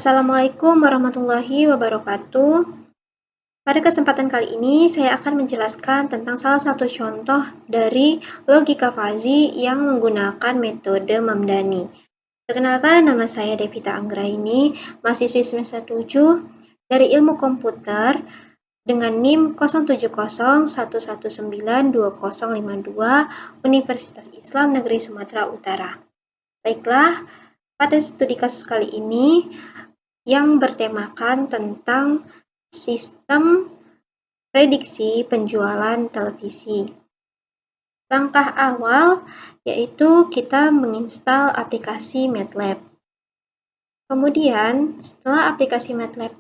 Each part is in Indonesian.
Assalamualaikum warahmatullahi wabarakatuh. Pada kesempatan kali ini, saya akan menjelaskan tentang salah satu contoh dari logika fuzzy yang menggunakan metode Mamdani. Perkenalkan, nama saya Devita Anggraini, mahasiswi semester 7 dari Ilmu Komputer dengan NIM 07011192052 Universitas Islam Negeri Sumatera Utara. Baiklah, pada studi kasus kali ini yang bertemakan tentang sistem prediksi penjualan televisi. Langkah awal yaitu kita menginstal aplikasi MATLAB. Kemudian setelah aplikasi MATLAB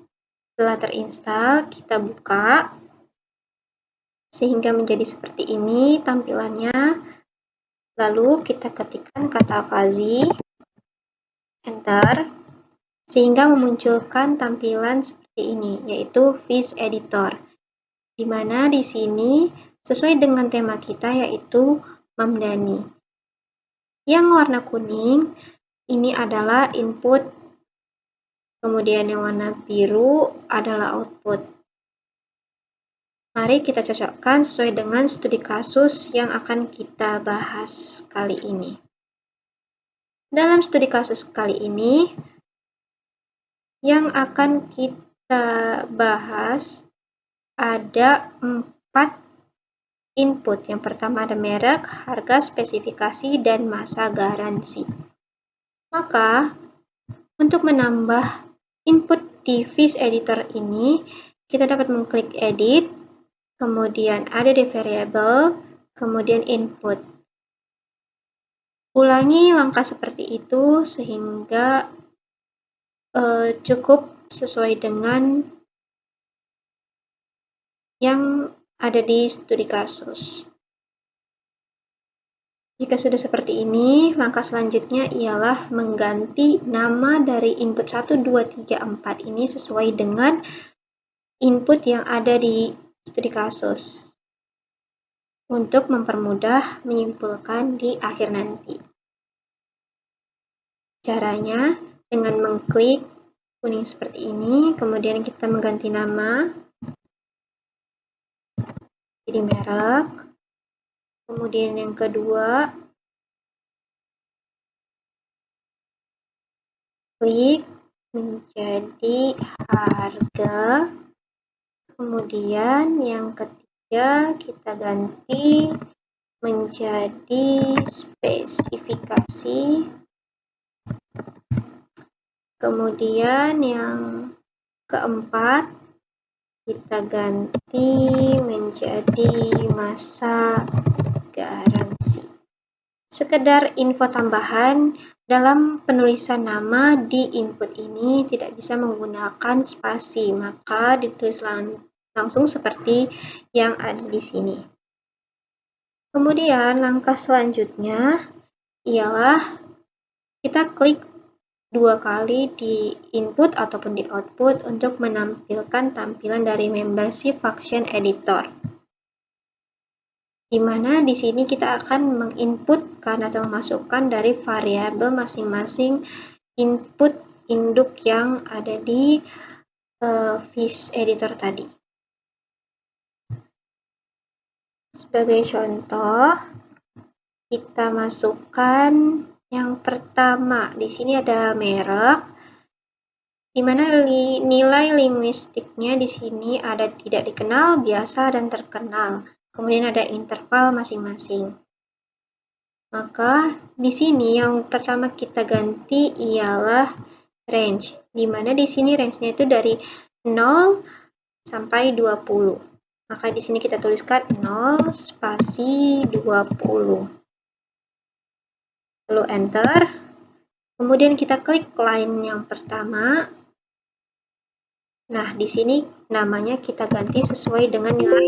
telah terinstal, kita buka sehingga menjadi seperti ini tampilannya. Lalu kita ketikkan kata fuzzy, enter, sehingga memunculkan tampilan seperti ini, yaitu Fish Editor, di mana di sini sesuai dengan tema kita yaitu Mamdani. Yang warna kuning ini adalah input, kemudian yang warna biru adalah output. Mari kita cocokkan sesuai dengan studi kasus yang akan kita bahas kali ini. Dalam studi kasus kali ini, yang akan kita bahas ada 4 input. Yang pertama ada merek, harga, spesifikasi, dan masa garansi. Maka, untuk menambah input di Fish Editor ini, kita dapat mengklik edit, kemudian ada di variable, kemudian input. Ulangi langkah seperti itu sehingga cukup sesuai dengan yang ada di studi kasus. Jika sudah seperti ini, langkah selanjutnya ialah mengganti nama dari input 1, 2, 3, 4 ini sesuai dengan input yang ada di studi kasus untuk mempermudah menyimpulkan di akhir nanti. Caranya dengan mengklik kuning seperti ini, kemudian kita mengganti nama jadi merek, kemudian yang kedua klik menjadi harga, kemudian yang ketiga kita ganti menjadi spesifikasi, kemudian yang keempat kita ganti menjadi masa garansi. Sekedar info tambahan, dalam penulisan nama di input ini tidak bisa menggunakan spasi, maka ditulis langsung seperti yang ada di sini. Kemudian langkah selanjutnya ialah kita klik 2 kali di input ataupun di output untuk menampilkan tampilan dari membership function editor. Di mana di sini kita akan menginputkan atau memasukkan dari variabel masing-masing input induk yang ada di Fish Editor tadi. Sebagai contoh, kita masukkan yang pertama, di sini ada merek, di mana nilai linguistiknya di sini ada tidak dikenal, biasa, dan terkenal. Kemudian ada interval masing-masing. Maka di sini yang pertama kita ganti ialah range, di mana di sini range-nya itu dari 0 sampai 20. Maka di sini kita tuliskan 0 spasi 20. Lalu enter, kemudian kita klik line yang pertama. Nah, di sini namanya kita ganti sesuai dengan nilai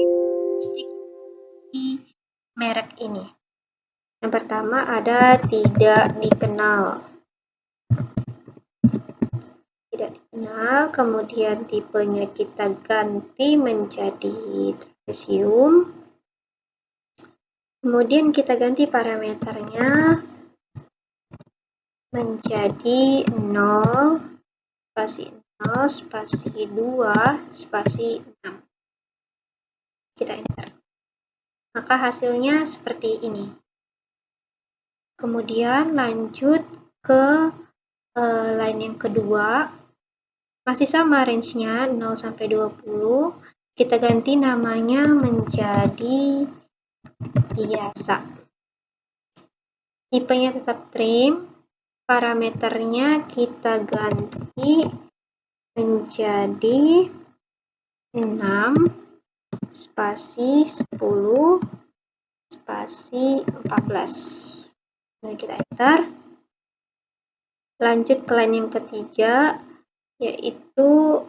di merek ini. Yang pertama ada tidak dikenal. Tidak dikenal, kemudian tipenya kita ganti menjadi trapesium. Kemudian kita ganti parameternya menjadi 0, spasi 0, spasi 2, spasi 6. Kita enter. Maka hasilnya seperti ini. Kemudian lanjut ke line yang kedua. Masih sama range-nya 0 sampai 20. Kita ganti namanya menjadi biasa. Tipenya tetap trim. Parameternya kita ganti menjadi 6 spasi 10 spasi 14. Kemudian kita enter. Lanjut ke line yang ketiga, yaitu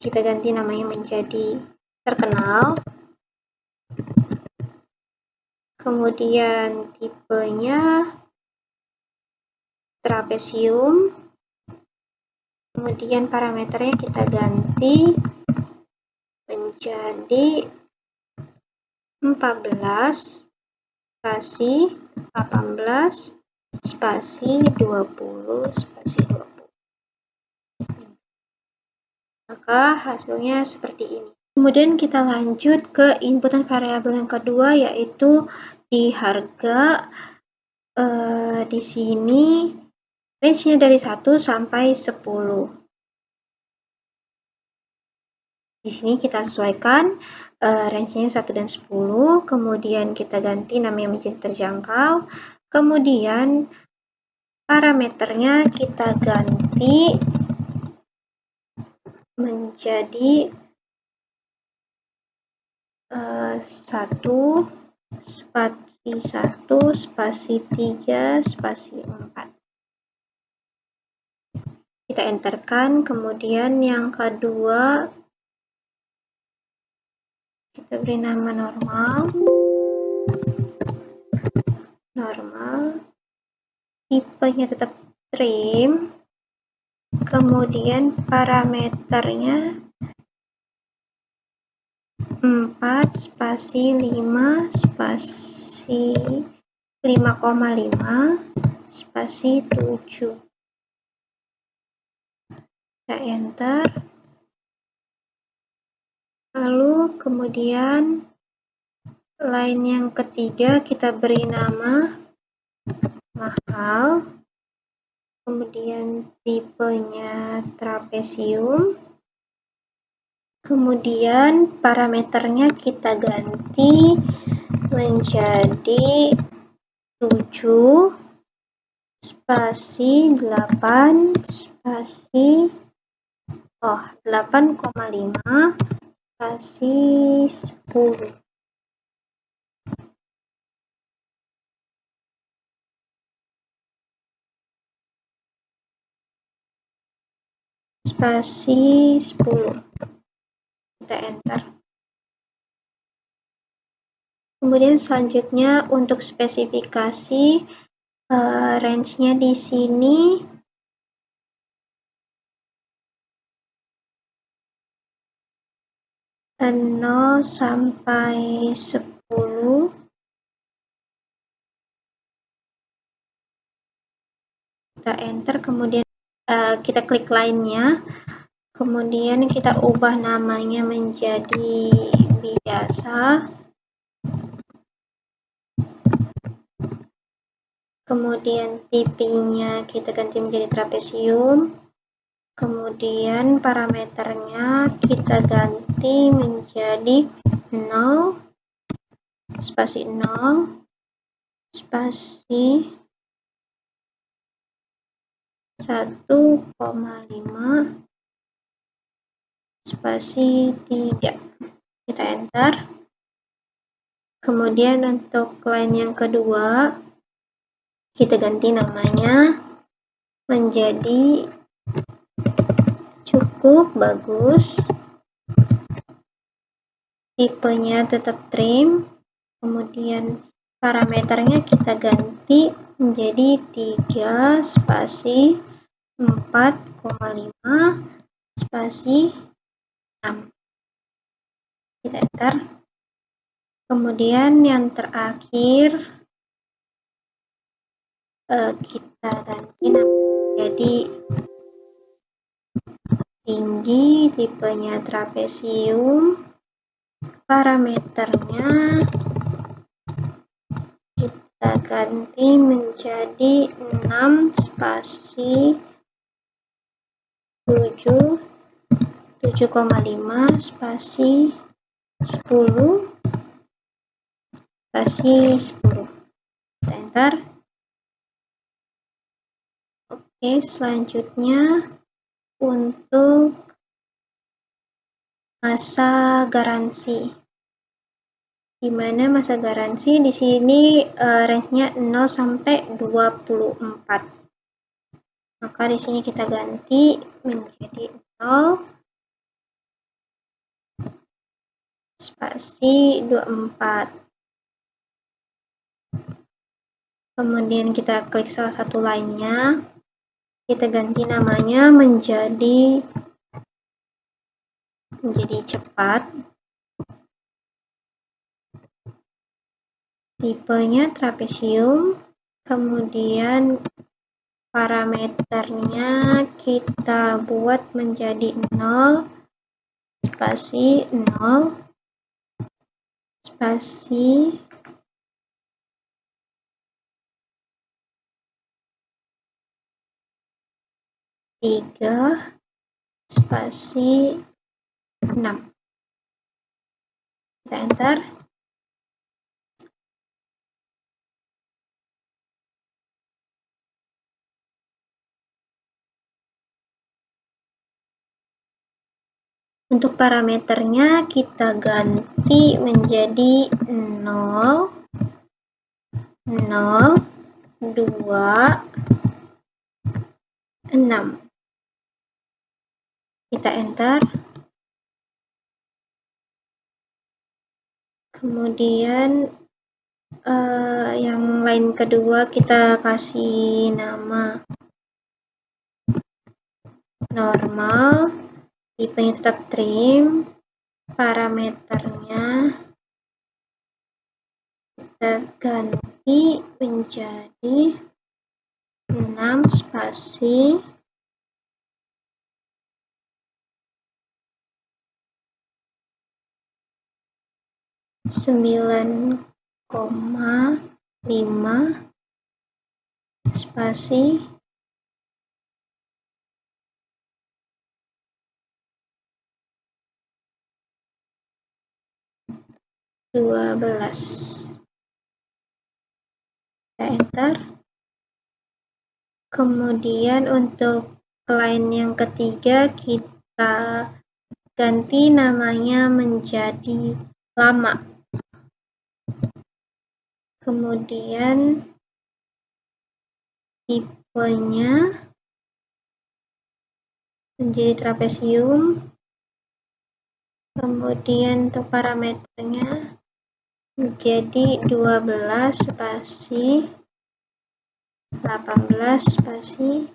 kita ganti namanya menjadi terkenal. Kemudian tipenya trapesium. Kemudian parameternya kita ganti menjadi 14 spasi 18 spasi 20 spasi 20. Maka hasilnya seperti ini. Kemudian kita lanjut ke inputan variabel yang kedua, yaitu di harga. Di sini range-nya dari 1 sampai 10. Di sini kita sesuaikan range-nya 1 dan 10, kemudian kita ganti namanya menjadi terjangkau, kemudian parameternya kita ganti menjadi 1 spasi 1 spasi 3 spasi 4. Kita enterkan, kemudian yang kedua kita beri nama normal, tipenya tetap trim, kemudian parameternya 4 spasi 5 spasi 5,5 spasi 7. Kita enter. Lalu kemudian line yang ketiga kita beri nama mahal, kemudian tipenya trapesium, kemudian parameternya kita ganti menjadi 7 spasi 8 spasi 8,5 spasi 10. Spasi 10. Kita enter. Kemudian selanjutnya untuk spesifikasi range-nya di sini dan 0 sampai 10. Kita enter, kemudian kita klik line-nya, kemudian kita ubah namanya menjadi biasa, kemudian tipenya kita ganti menjadi trapesium, kemudian parameternya kita ganti menjadi 0 spasi 0 spasi 1,5 spasi 3. Kita enter. Kemudian untuk line yang kedua kita ganti namanya menjadi cukup bagus, tipenya tetap trim, kemudian parameternya kita ganti menjadi 3 spasi 4,5 spasi 6. Kita enter. Kemudian yang terakhir kita ganti namanya menjadi tinggi, tipenya trapesium, parameternya kita ganti menjadi 6 spasi 7, 7,5 spasi 10 spasi 10. Kita enter. Oke, selanjutnya untuk masa garansi. Di mana masa garansi di sini range-nya 0 sampai 24. Maka di sini kita ganti menjadi 0 spasi 24. Kemudian kita klik salah satu lainnya, kita ganti namanya menjadi cepat, tipenya trapesium, kemudian parameternya kita buat menjadi 0 spasi 0 spasi 3 spasi 6. Kita enter. Untuk parameternya kita ganti menjadi 0, 0, 2, 6. Kita enter. Kemudian yang lain kedua kita kasih nama normal, tipenya tetap trim, parameternya kita ganti menjadi 6 spasi 9,5 spasi 12. Kita enter. Kemudian untuk line yang ketiga kita ganti namanya menjadi lama. Kemudian tipenya menjadi trapesium. Kemudian untuk parameternya menjadi 12 spasi 18 spasi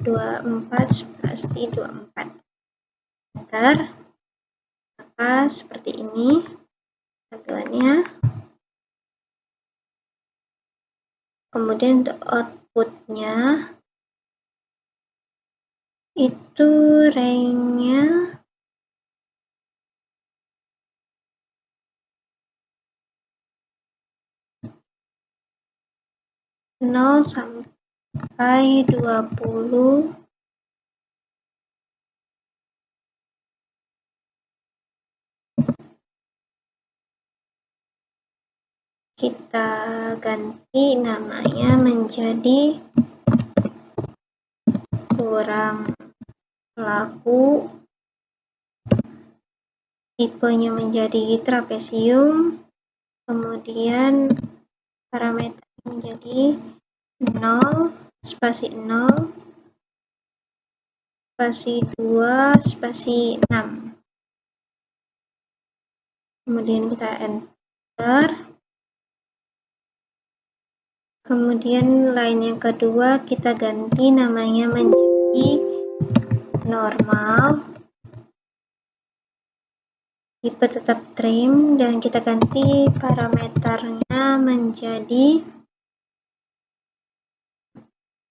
24 spasi 24. Enter. Maka seperti ini tampilannya. Kemudian untuk outputnya itu range-nya nol sampai 20. Kita ganti namanya menjadi kurang laku, tipenya menjadi trapesium, kemudian parameter menjadi 0 spasi 0 spasi 2 spasi 6. Kemudian kita enter. Kemudian line yang kedua kita ganti namanya menjadi normal, tipe tetap trim, dan kita ganti parameternya menjadi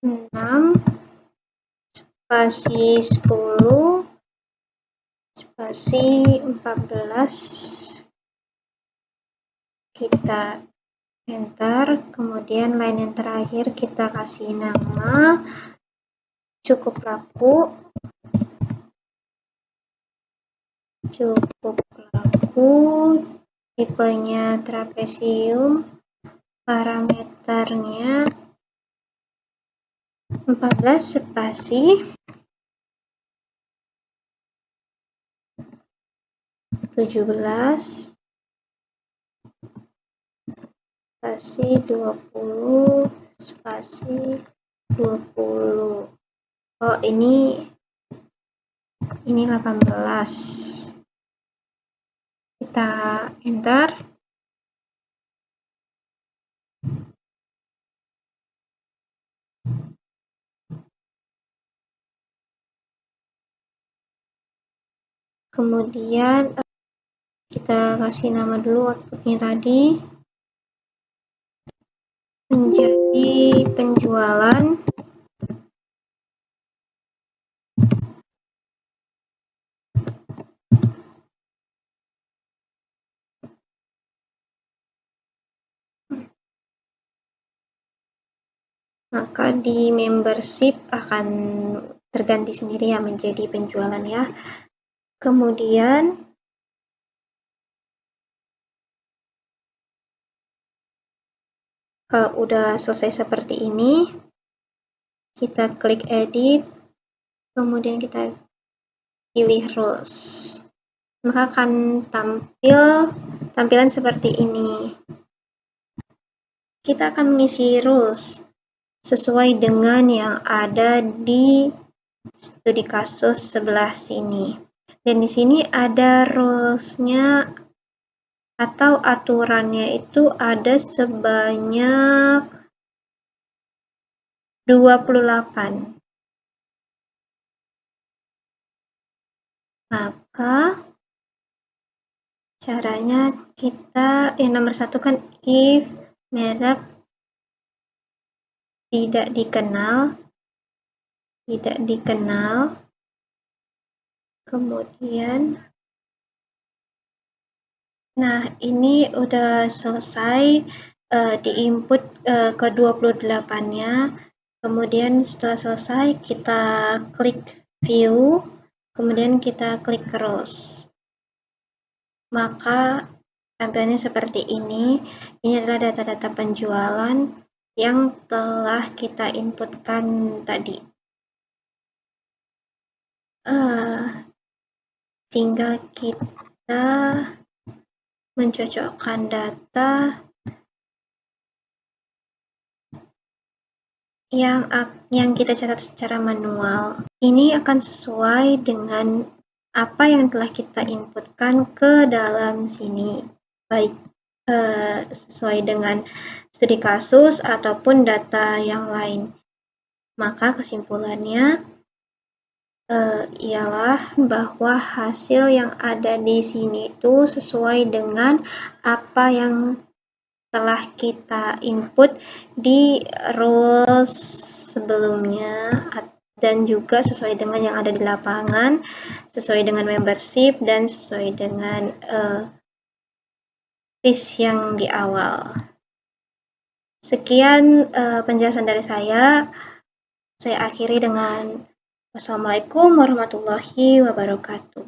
6 spasi 10 spasi 14, kita enter, kemudian line yang terakhir kita kasih nama cukup laku, tipenya trapesium, parameternya 14 spasi 17 spasi 20 spasi 20. Oh, ini 18. Kita enter. Kemudian kita kasih nama dulu outputnya tadi menjadi penjualan. Maka di membership akan terganti sendiri ya menjadi penjualan ya. Kemudian kalau udah selesai seperti ini, kita klik edit, kemudian kita pilih rules. Maka akan tampilan seperti ini. Kita akan mengisi rules sesuai dengan yang ada di studi kasus sebelah sini. Dan di sini ada rules-nya atau aturannya itu ada sebanyak 28. Maka caranya kita yang nomor 1 kan if merek tidak dikenal, kemudian nah ini udah selesai di input ke 28-nya. Kemudian setelah selesai kita klik view, kemudian kita klik close. Maka tampilannya seperti ini. Ini adalah data-data penjualan yang telah kita inputkan tadi. Tinggal kita mencocokkan data yang kita catat secara manual. Ini akan sesuai dengan apa yang telah kita inputkan ke dalam sini, baik sesuai dengan studi kasus ataupun data yang lain. Maka kesimpulannya ialah bahwa hasil yang ada di sini itu sesuai dengan apa yang telah kita input di rules sebelumnya dan juga sesuai dengan yang ada di lapangan, sesuai dengan membership dan sesuai dengan fees yang di awal. Sekian penjelasan dari saya. Saya akhiri dengan wassalamualaikum warahmatullahi wabarakatuh.